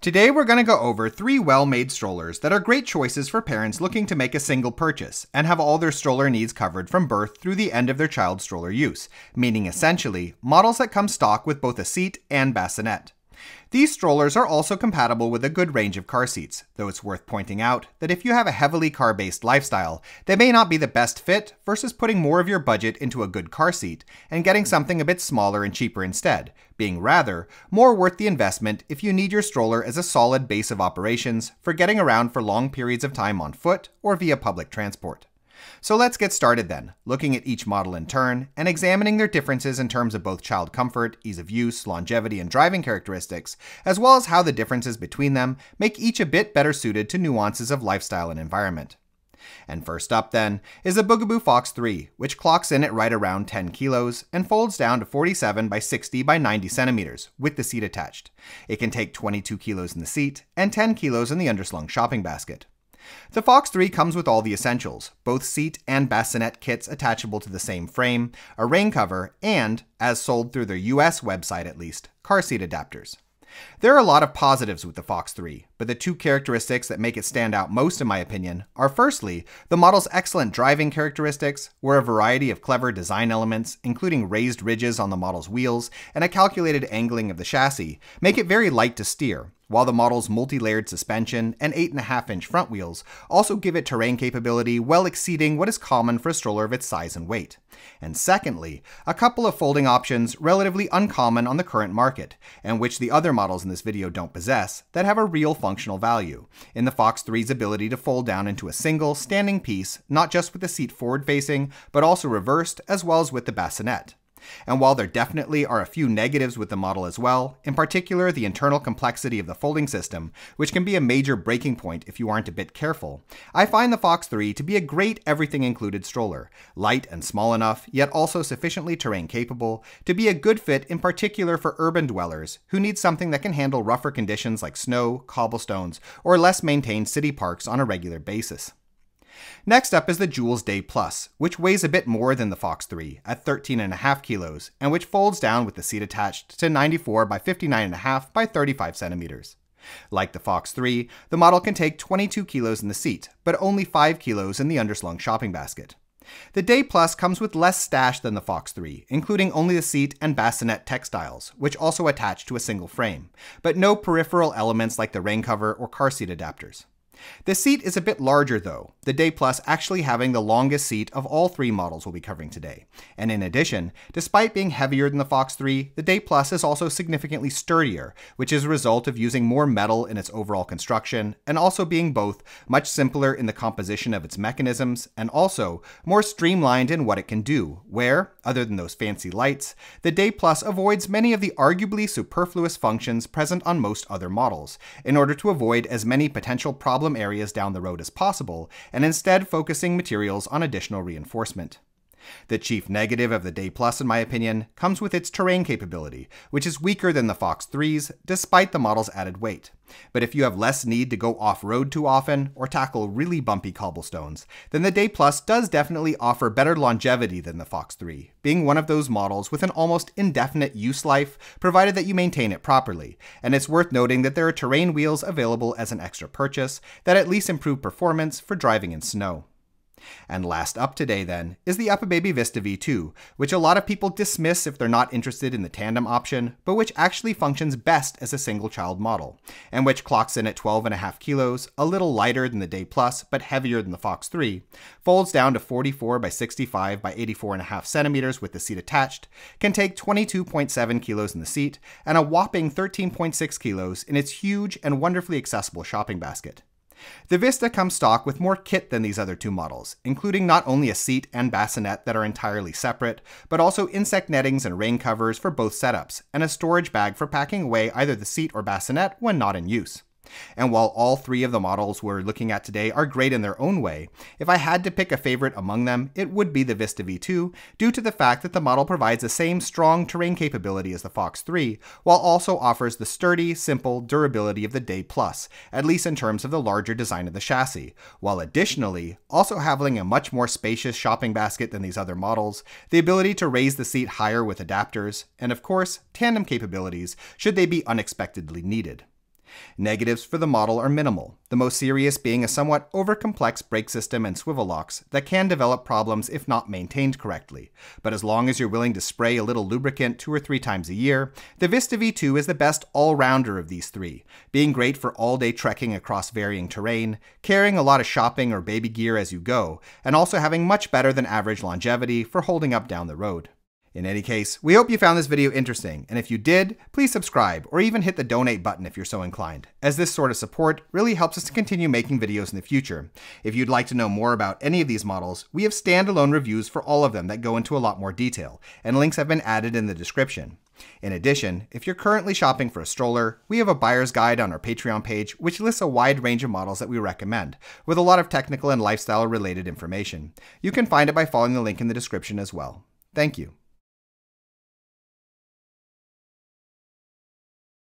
Today we're going to go over 3 well-made strollers that are great choices for parents looking to make a single purchase and have all their stroller needs covered from birth through the end of their child's stroller use, meaning essentially models that come stock with both a seat and bassinet. These strollers are also compatible with a good range of car seats, though it's worth pointing out that if you have a heavily car-based lifestyle, they may not be the best fit versus putting more of your budget into a good car seat and getting something a bit smaller and cheaper instead, being rather more worth the investment if you need your stroller as a solid base of operations for getting around for long periods of time on foot or via public transport. So let's get started then, looking at each model in turn and examining their differences in terms of both child comfort, ease of use, longevity, and driving characteristics, as well as how the differences between them make each a bit better suited to nuances of lifestyle and environment. And first up then is the Bugaboo Fox 3, which clocks in at right around 10 kilos and folds down to 47 by 60 by 90 centimeters with the seat attached. It can take 22 kilos in the seat and 10 kilos in the underslung shopping basket. The Fox 3 comes with all the essentials, both seat and bassinet kits attachable to the same frame, a rain cover, and, as sold through their US website at least, car seat adapters. There are a lot of positives with the Fox 3, but the 2 characteristics that make it stand out most in my opinion are firstly, the model's excellent driving characteristics, where a variety of clever design elements, including raised ridges on the model's wheels and a calculated angling of the chassis, make it very light to steer, while the model's multi-layered suspension and 8.5-inch front wheels also give it terrain capability well exceeding what is common for a stroller of its size and weight. And secondly, a couple of folding options relatively uncommon on the current market, and which the other models in this video don't possess, that have a real functional value, in the Fox 3's ability to fold down into a single, standing piece, not just with the seat forward-facing, but also reversed, as well as with the bassinet. And while there definitely are a few negatives with the model as well, in particular the internal complexity of the folding system, which can be a major breaking point if you aren't a bit careful, I find the Fox 3 to be a great everything-included stroller, light and small enough, yet also sufficiently terrain capable, to be a good fit in particular for urban dwellers who need something that can handle rougher conditions like snow, cobblestones, or less maintained city parks on a regular basis. Next up is the Joules Day Plus, which weighs a bit more than the Fox 3 at 13.5 kilos and which folds down with the seat attached to 94 by 59.5 by 35 centimeters. Like the Fox 3, the model can take 22 kilos in the seat, but only 5 kilos in the underslung shopping basket. The Day Plus comes with less stash than the Fox 3, including only the seat and bassinet textiles, which also attach to a single frame, but no peripheral elements like the rain cover or car seat adapters. The seat is a bit larger though, the Day Plus actually having the longest seat of all 3 models we'll be covering today. And in addition, despite being heavier than the Fox 3, the Day Plus is also significantly sturdier, which is a result of using more metal in its overall construction, and also being both much simpler in the composition of its mechanisms, and also more streamlined in what it can do, where, other than those fancy lights, the Day Plus avoids many of the arguably superfluous functions present on most other models, in order to avoid as many potential problem areas down the road as possible, and instead focusing materials on additional reinforcement. The chief negative of the Day Plus, in my opinion, comes with its terrain capability, which is weaker than the Fox 3's, despite the model's added weight. But if you have less need to go off-road too often, or tackle really bumpy cobblestones, then the Day Plus does definitely offer better longevity than the Fox 3, being one of those models with an almost indefinite use life, provided that you maintain it properly. And it's worth noting that there are terrain wheels available as an extra purchase that at least improve performance for driving in snow. And last up today then is the Uppababy Vista V2, which a lot of people dismiss if they're not interested in the tandem option, but which actually functions best as a single child model, and which clocks in at 12.5 kilos, a little lighter than the Day Plus, but heavier than the Fox 3, folds down to 44 by 65 by 84.5 centimeters with the seat attached, can take 22.7 kilos in the seat, and a whopping 13.6 kilos in its huge and wonderfully accessible shopping basket. The Vista comes stock with more kit than these other 2 models, including not only a seat and bassinet that are entirely separate, but also insect nettings and rain covers for both setups, and a storage bag for packing away either the seat or bassinet when not in use. And while all 3 of the models we're looking at today are great in their own way, if I had to pick a favorite among them, it would be the Vista V2, due to the fact that the model provides the same strong terrain capability as the Fox 3, while also offers the sturdy, simple durability of the Day Plus, at least in terms of the larger design of the chassis, while additionally also having a much more spacious shopping basket than these other models, the ability to raise the seat higher with adapters, and of course, tandem capabilities should they be unexpectedly needed. Negatives for the model are minimal, the most serious being a somewhat over-complex brake system and swivel locks that can develop problems if not maintained correctly. But as long as you're willing to spray a little lubricant 2 or 3 times a year, the Vista V2 is the best all-rounder of these three, being great for all-day trekking across varying terrain, carrying a lot of shopping or baby gear as you go, and also having much better than average longevity for holding up down the road. In any case, we hope you found this video interesting, and if you did, please subscribe or even hit the donate button if you're so inclined, as this sort of support really helps us to continue making videos in the future. If you'd like to know more about any of these models, we have standalone reviews for all of them that go into a lot more detail, and links have been added in the description. In addition, if you're currently shopping for a stroller, we have a buyer's guide on our Patreon page which lists a wide range of models that we recommend, with a lot of technical and lifestyle related information. You can find it by following the link in the description as well. Thank you.